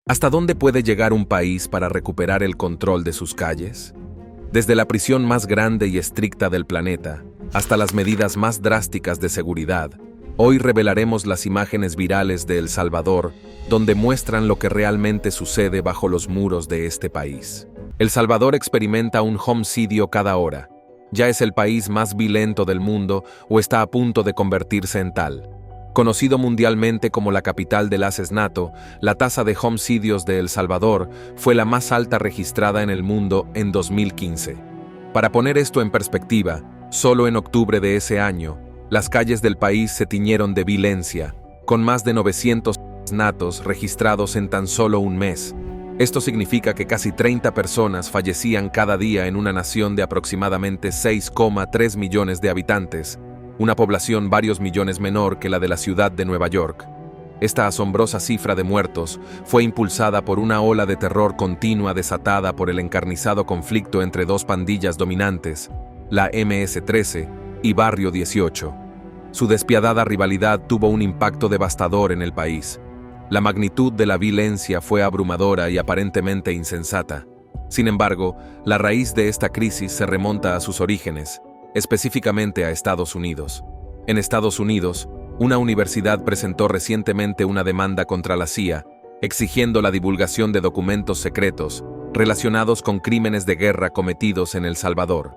¿Hasta dónde puede llegar un país para recuperar el control de sus calles? Desde la prisión más grande y estricta del planeta, hasta las medidas más drásticas de seguridad, hoy revelaremos las imágenes virales de El Salvador, donde muestran lo que realmente sucede bajo los muros de este país. El Salvador experimenta un homicidio cada hora. Ya es el país más violento del mundo o está a punto de convertirse en tal. Conocido mundialmente como la capital del asesinato, la tasa de homicidios de El Salvador fue la más alta registrada en el mundo en 2015. Para poner esto en perspectiva, solo en octubre de ese año, las calles del país se tiñeron de violencia, con más de 900 asesinatos registrados en tan solo un mes. Esto significa que casi 30 personas fallecían cada día en una nación de aproximadamente 6,3 millones de habitantes, una población varios millones menor que la de la ciudad de Nueva York. Esta asombrosa cifra de muertos fue impulsada por una ola de terror continua desatada por el encarnizado conflicto entre dos pandillas dominantes, la MS-13 y Barrio 18. Su despiadada rivalidad tuvo un impacto devastador en el país. La magnitud de la violencia fue abrumadora y aparentemente insensata. Sin embargo, la raíz de esta crisis se remonta a sus orígenes, específicamente a Estados Unidos. En Estados Unidos, una universidad presentó recientemente una demanda contra la CIA, exigiendo la divulgación de documentos secretos relacionados con crímenes de guerra cometidos en El Salvador.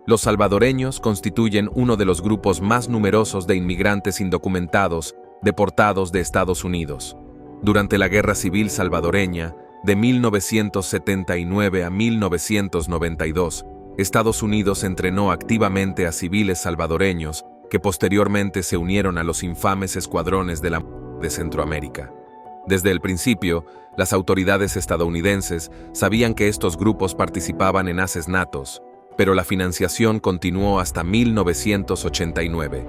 Los salvadoreños constituyen uno de los grupos más numerosos de inmigrantes indocumentados deportados de Estados Unidos. Durante la Guerra Civil Salvadoreña, de 1979 a 1992, Estados Unidos entrenó activamente a civiles salvadoreños que posteriormente se unieron a los infames escuadrones de Centroamérica. Desde el principio, las autoridades estadounidenses sabían que estos grupos participaban en asesinatos, pero la financiación continuó hasta 1989.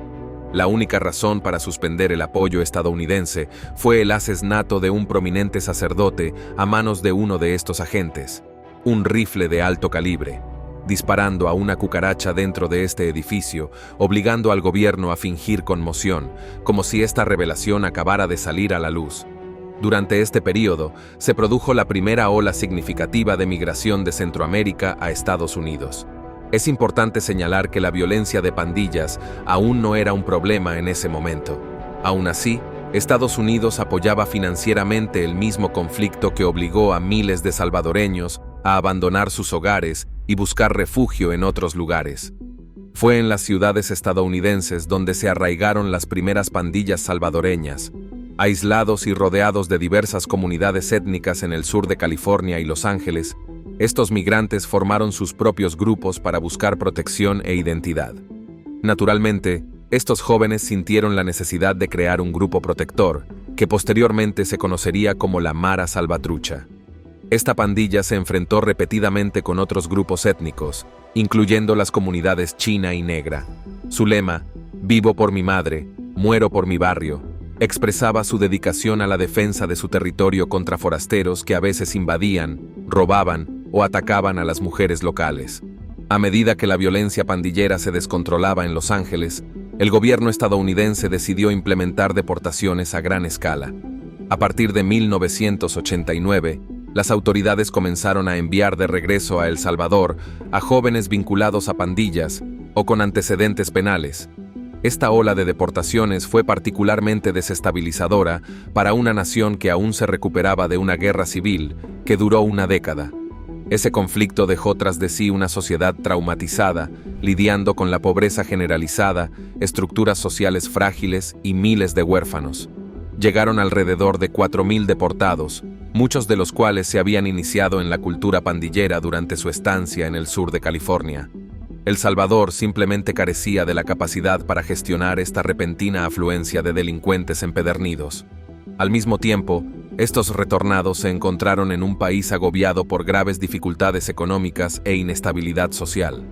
La única razón para suspender el apoyo estadounidense fue el asesinato de un prominente sacerdote a manos de uno de estos agentes, un rifle de alto calibre, disparando a una cucaracha dentro de este edificio, obligando al gobierno a fingir conmoción, como si esta revelación acabara de salir a la luz. Durante este período, se produjo la primera ola significativa de migración de Centroamérica a Estados Unidos. Es importante señalar que la violencia de pandillas aún no era un problema en ese momento. Aún así, Estados Unidos apoyaba financieramente el mismo conflicto que obligó a miles de salvadoreños a abandonar sus hogares y buscar refugio en otros lugares. Fue en las ciudades estadounidenses donde se arraigaron las primeras pandillas salvadoreñas. Aislados y rodeados de diversas comunidades étnicas en el sur de California y Los Ángeles, estos migrantes formaron sus propios grupos para buscar protección e identidad. Naturalmente, estos jóvenes sintieron la necesidad de crear un grupo protector, que posteriormente se conocería como la Mara Salvatrucha. Esta pandilla se enfrentó repetidamente con otros grupos étnicos, incluyendo las comunidades china y negra. Su lema, "Vivo por mi madre, muero por mi barrio", expresaba su dedicación a la defensa de su territorio contra forasteros que a veces invadían, robaban o atacaban a las mujeres locales. A medida que la violencia pandillera se descontrolaba en Los Ángeles, el gobierno estadounidense decidió implementar deportaciones a gran escala. A partir de 1989, las autoridades comenzaron a enviar de regreso a El Salvador a jóvenes vinculados a pandillas o con antecedentes penales. Esta ola de deportaciones fue particularmente desestabilizadora para una nación que aún se recuperaba de una guerra civil que duró una década. Ese conflicto dejó tras de sí una sociedad traumatizada, lidiando con la pobreza generalizada, estructuras sociales frágiles y miles de huérfanos. Llegaron alrededor de 4.000 deportados, muchos de los cuales se habían iniciado en la cultura pandillera durante su estancia en el sur de California. El Salvador simplemente carecía de la capacidad para gestionar esta repentina afluencia de delincuentes empedernidos. Al mismo tiempo, estos retornados se encontraron en un país agobiado por graves dificultades económicas e inestabilidad social.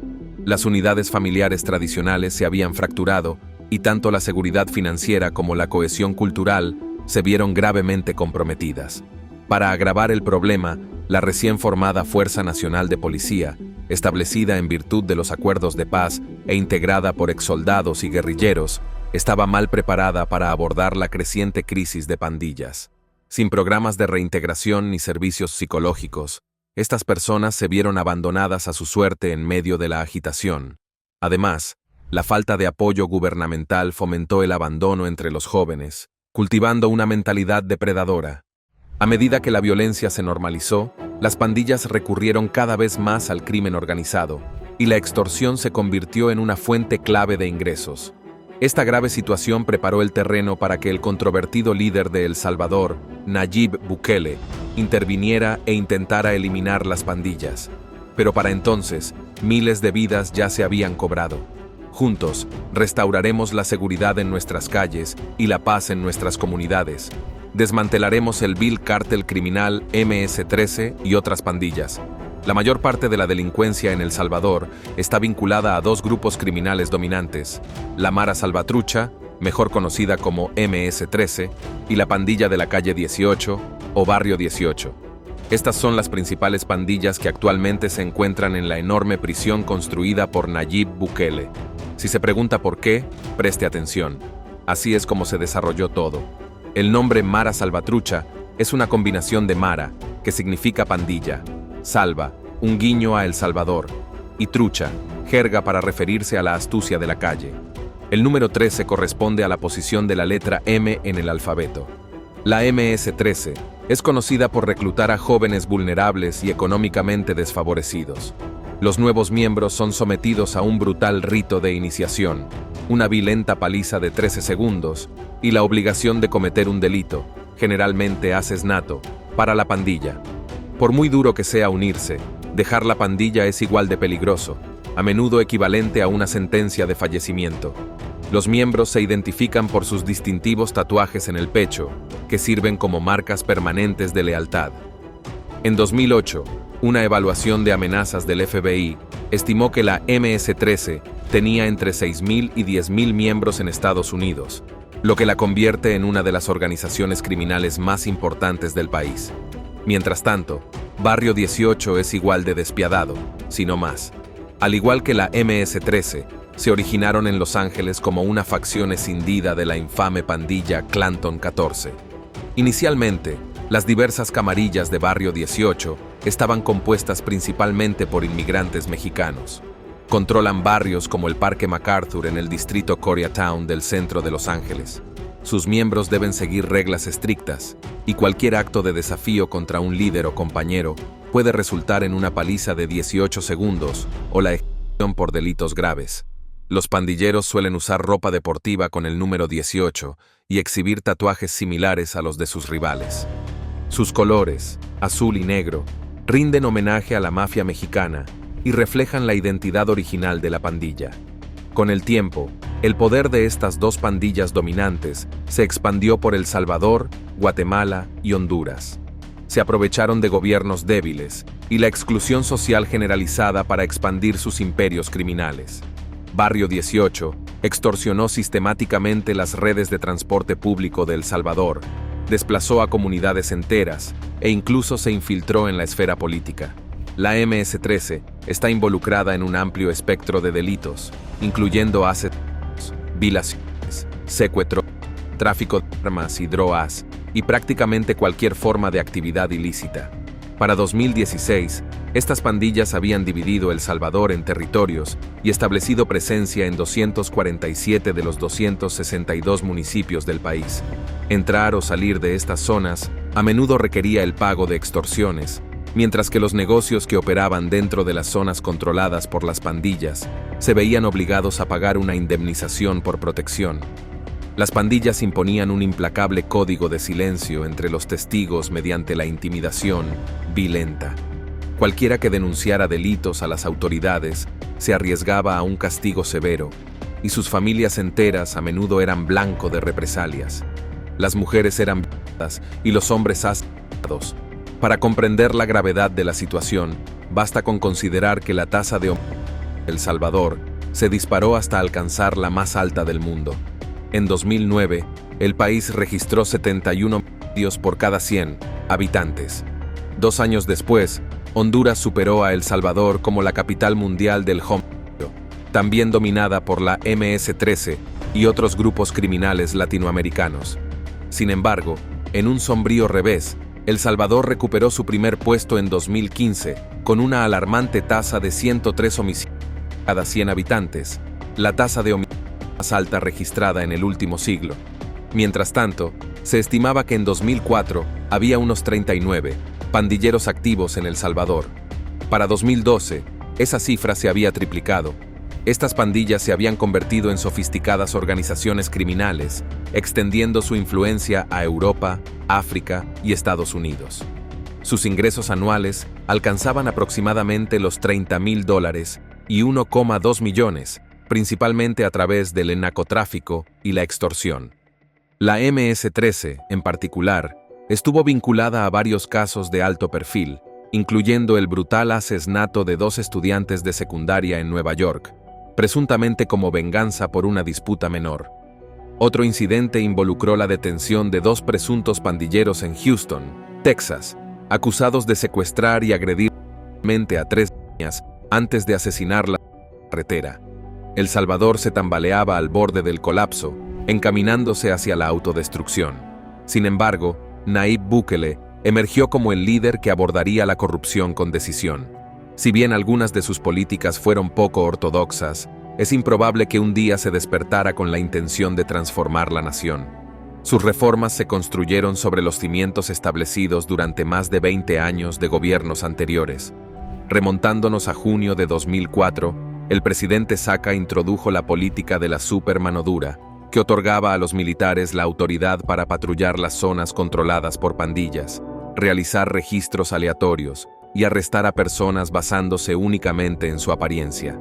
Las unidades familiares tradicionales se habían fracturado y tanto la seguridad financiera como la cohesión cultural se vieron gravemente comprometidas. Para agravar el problema, la recién formada Fuerza Nacional de Policía, establecida en virtud de los acuerdos de paz e integrada por exsoldados y guerrilleros, estaba mal preparada para abordar la creciente crisis de pandillas. Sin programas de reintegración ni servicios psicológicos, estas personas se vieron abandonadas a su suerte en medio de la agitación. Además, la falta de apoyo gubernamental fomentó el abandono entre los jóvenes, cultivando una mentalidad depredadora. A medida que la violencia se normalizó, las pandillas recurrieron cada vez más al crimen organizado, y la extorsión se convirtió en una fuente clave de ingresos. Esta grave situación preparó el terreno para que el controvertido líder de El Salvador, Nayib Bukele, interviniera e intentara eliminar las pandillas. Pero para entonces, miles de vidas ya se habían cobrado. Juntos, restauraremos la seguridad en nuestras calles y la paz en nuestras comunidades. Desmantelaremos el vil cártel criminal MS-13 y otras pandillas. La mayor parte de la delincuencia en El Salvador está vinculada a dos grupos criminales dominantes: la Mara Salvatrucha, mejor conocida como MS-13, y la pandilla de la calle 18 o Barrio 18. Estas son las principales pandillas que actualmente se encuentran en la enorme prisión construida por Nayib Bukele. Si se pregunta por qué, preste atención. Así es como se desarrolló todo. El nombre Mara Salvatrucha es una combinación de Mara, que significa pandilla, salva, un guiño a El Salvador, y trucha, jerga para referirse a la astucia de la calle. El número 13 corresponde a la posición de la letra M en el alfabeto. La MS-13 es conocida por reclutar a jóvenes vulnerables y económicamente desfavorecidos. Los nuevos miembros son sometidos a un brutal rito de iniciación, una violenta paliza de 13 segundos y la obligación de cometer un delito, generalmente asesinato, para la pandilla. Por muy duro que sea unirse, dejar la pandilla es igual de peligroso, a menudo equivalente a una sentencia de fallecimiento. Los miembros se identifican por sus distintivos tatuajes en el pecho, que sirven como marcas permanentes de lealtad. En 2008, una evaluación de amenazas del FBI estimó que la MS-13 tenía entre 6.000 y 10.000 miembros en Estados Unidos, lo que la convierte en una de las organizaciones criminales más importantes del país. Mientras tanto, Barrio 18 es igual de despiadado, si no más. Al igual que la MS-13, se originaron en Los Ángeles como una facción escindida de la infame pandilla Clanton 14. Inicialmente, las diversas camarillas de Barrio 18 estaban compuestas principalmente por inmigrantes mexicanos. Controlan barrios como el Parque MacArthur en el distrito Koreatown del centro de Los Ángeles. Sus miembros deben seguir reglas estrictas, y cualquier acto de desafío contra un líder o compañero puede resultar en una paliza de 18 segundos o la ejecución por delitos graves. Los pandilleros suelen usar ropa deportiva con el número 18 y exhibir tatuajes similares a los de sus rivales. Sus colores, azul y negro, rinden homenaje a la mafia mexicana y reflejan la identidad original de la pandilla. Con el tiempo, el poder de estas dos pandillas dominantes se expandió por El Salvador, Guatemala y Honduras. Se aprovecharon de gobiernos débiles y la exclusión social generalizada para expandir sus imperios criminales. Barrio 18 extorsionó sistemáticamente las redes de transporte público de El Salvador, desplazó a comunidades enteras e incluso se infiltró en la esfera política. La MS-13 está involucrada en un amplio espectro de delitos, incluyendo asesinatos, violaciones, secuestro, tráfico de armas y drogas y prácticamente cualquier forma de actividad ilícita. Para 2016, estas pandillas habían dividido El Salvador en territorios y establecido presencia en 247 de los 262 municipios del país. Entrar o salir de estas zonas a menudo requería el pago de extorsiones, mientras que los negocios que operaban dentro de las zonas controladas por las pandillas se veían obligados a pagar una indemnización por protección. Las pandillas imponían un implacable código de silencio entre los testigos mediante la intimidación violenta. Cualquiera que denunciara delitos a las autoridades se arriesgaba a un castigo severo, y sus familias enteras a menudo eran blanco de represalias. Las mujeres eran violadas y los hombres asesinados. Para comprender la gravedad de la situación, basta con considerar que la tasa de homicidios en El Salvador se disparó hasta alcanzar la más alta del mundo. En 2009, el país registró 71 homicidios por cada 100 habitantes. 2 años después, Honduras superó a El Salvador como la capital mundial del homicidio, también dominada por la MS-13 y otros grupos criminales latinoamericanos. Sin embargo, En un sombrío revés, El Salvador recuperó su primer puesto en 2015, con una alarmante tasa de 103 homicidios cada 100 habitantes, la tasa de homicidios más alta registrada en el último siglo. Mientras tanto, se estimaba que en 2004 había unos 39 pandilleros activos en El Salvador. Para 2012, esa cifra se había triplicado. Estas pandillas se habían convertido en sofisticadas organizaciones criminales, extendiendo su influencia a Europa, África y Estados Unidos. Sus ingresos anuales alcanzaban aproximadamente los $30.000 y 1,2 millones, principalmente a través del narcotráfico y la extorsión. La MS-13, en particular, estuvo vinculada a varios casos de alto perfil, incluyendo el brutal asesinato de 2 estudiantes de secundaria en Nueva York, presuntamente como venganza por una disputa menor. Otro incidente involucró la detención de 2 presuntos pandilleros en Houston, Texas, acusados de secuestrar y agredir a 3 niñas antes de asesinarlas en la carretera. El Salvador se tambaleaba al borde del colapso, encaminándose hacia la autodestrucción. Sin embargo, Nayib Bukele emergió como el líder que abordaría la corrupción con decisión. Si bien algunas de sus políticas fueron poco ortodoxas, es improbable que un día se despertara con la intención de transformar la nación. Sus reformas se construyeron sobre los cimientos establecidos durante más de 20 años de gobiernos anteriores. Remontándonos a junio de 2004, el presidente Saca introdujo la política de la supermano dura, que otorgaba a los militares la autoridad para patrullar las zonas controladas por pandillas, realizar registros aleatorios y arrestar a personas basándose únicamente en su apariencia.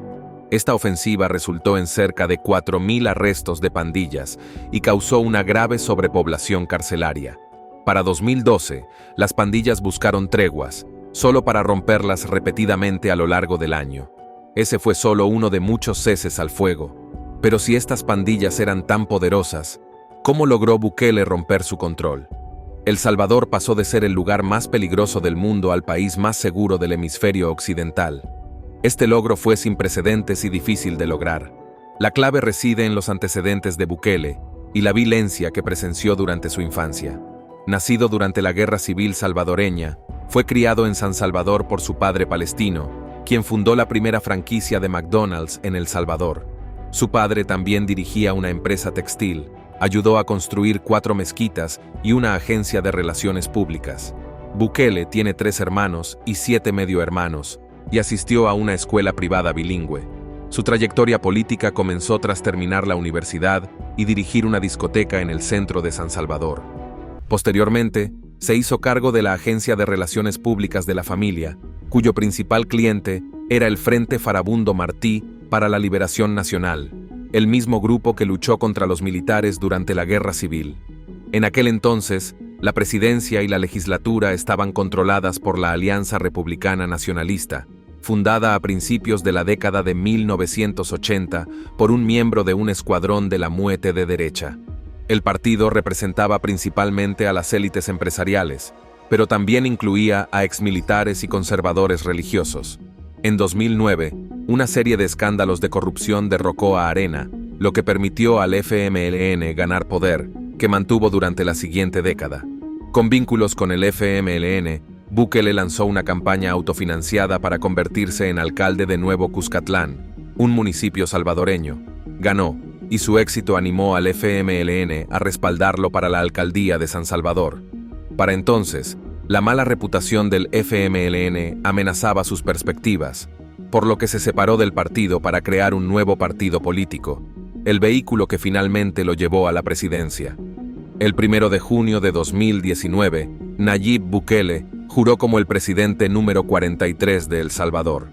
Esta ofensiva resultó en cerca de 4.000 arrestos de pandillas y causó una grave sobrepoblación carcelaria. Para 2012, las pandillas buscaron treguas, solo para romperlas repetidamente a lo largo del año. Ese fue solo uno de muchos ceses al fuego. Pero si estas pandillas eran tan poderosas, ¿cómo logró Bukele romper su control? El Salvador pasó de ser el lugar más peligroso del mundo al país más seguro del hemisferio occidental. Este logro fue sin precedentes y difícil de lograr. La clave reside en los antecedentes de Bukele y la violencia que presenció durante su infancia. Nacido durante la Guerra Civil salvadoreña, fue criado en San Salvador por su padre palestino, quien fundó la primera franquicia de McDonald's en El Salvador. Su padre también dirigía una empresa textil, ayudó a construir 4 mezquitas y una agencia de relaciones públicas. Bukele tiene 3 hermanos y 7 medio hermanos, y asistió a una escuela privada bilingüe. Su trayectoria política comenzó tras terminar la universidad y dirigir una discoteca en el centro de San Salvador. Posteriormente, se hizo cargo de la Agencia de Relaciones Públicas de la familia, cuyo principal cliente era el Frente Farabundo Martí para la Liberación Nacional, el mismo grupo que luchó contra los militares durante la Guerra Civil. En aquel entonces, la presidencia y la legislatura estaban controladas por la Alianza Republicana Nacionalista, fundada a principios de la década de 1980 por un miembro de un escuadrón de la muerte de derecha. El partido representaba principalmente a las élites empresariales, pero también incluía a exmilitares y conservadores religiosos. En 2009, una serie de escándalos de corrupción derrocó a Arena, lo que permitió al FMLN ganar poder, que mantuvo durante la siguiente década. Con vínculos con el FMLN, Bukele lanzó una campaña autofinanciada para convertirse en alcalde de Nuevo Cuscatlán, un municipio salvadoreño. Ganó, y su éxito animó al FMLN a respaldarlo para la alcaldía de San Salvador. Para entonces, la mala reputación del FMLN amenazaba sus perspectivas, por lo que se separó del partido para crear un nuevo partido político, el vehículo que finalmente lo llevó a la presidencia. El 1 de junio de 2019, Nayib Bukele juró como el presidente número 43 de El Salvador.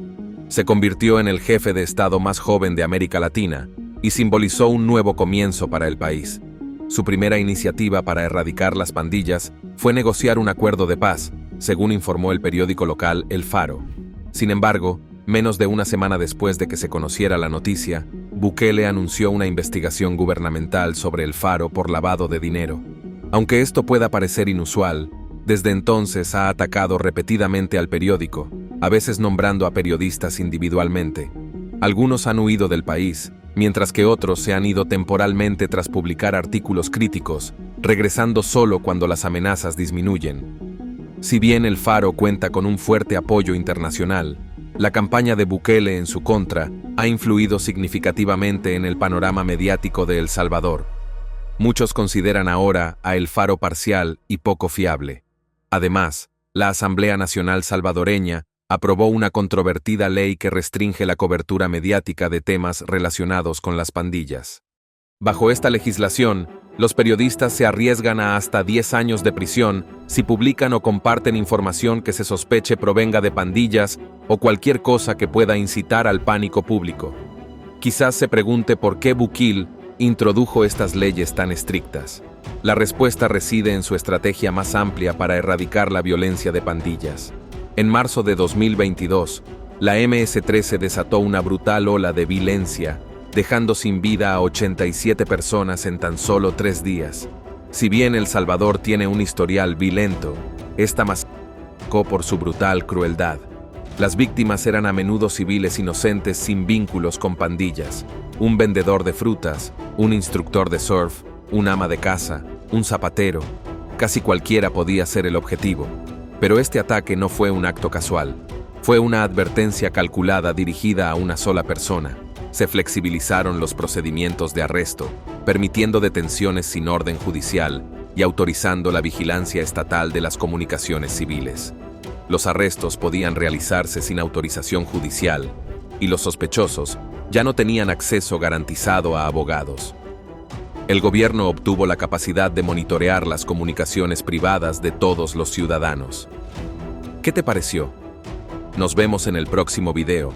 Se convirtió en el jefe de Estado más joven de América Latina y simbolizó un nuevo comienzo para el país. Su primera iniciativa para erradicar las pandillas fue negociar un acuerdo de paz, según informó el periódico local El Faro. Sin embargo, menos de una semana después de que se conociera la noticia, Bukele anunció una investigación gubernamental sobre El Faro por lavado de dinero. Aunque esto pueda parecer inusual, desde entonces ha atacado repetidamente al periódico, a veces nombrando a periodistas individualmente. Algunos han huido del país, mientras que otros se han ido temporalmente tras publicar artículos críticos, regresando solo cuando las amenazas disminuyen. Si bien el Faro cuenta con un fuerte apoyo internacional, la campaña de Bukele en su contra ha influido significativamente en el panorama mediático de El Salvador. Muchos consideran ahora a El Faro parcial y poco fiable. Además, la Asamblea Nacional Salvadoreña aprobó una controvertida ley que restringe la cobertura mediática de temas relacionados con las pandillas. Bajo esta legislación, los periodistas se arriesgan a hasta 10 años de prisión si publican o comparten información que se sospeche provenga de pandillas o cualquier cosa que pueda incitar al pánico público. Quizás se pregunte por qué Bukele introdujo estas leyes tan estrictas. La respuesta reside en su estrategia más amplia para erradicar la violencia de pandillas. En marzo de 2022, la MS-13 desató una brutal ola de violencia, dejando sin vida a 87 personas en tan solo 3 días. Si bien El Salvador tiene un historial violento, esta masacre marcó por su brutal crueldad. Las víctimas eran a menudo civiles inocentes sin vínculos con pandillas: un vendedor de frutas, un instructor de surf, un ama de casa, un zapatero. Casi cualquiera podía ser el objetivo. Pero este ataque no fue un acto casual. Fue una advertencia calculada dirigida a una sola persona. Se flexibilizaron los procedimientos de arresto, permitiendo detenciones sin orden judicial y autorizando la vigilancia estatal de las comunicaciones civiles. Los arrestos podían realizarse sin autorización judicial, y los sospechosos ya no tenían acceso garantizado a abogados. El gobierno obtuvo la capacidad de monitorear las comunicaciones privadas de todos los ciudadanos. ¿Qué te pareció? Nos vemos en el próximo video.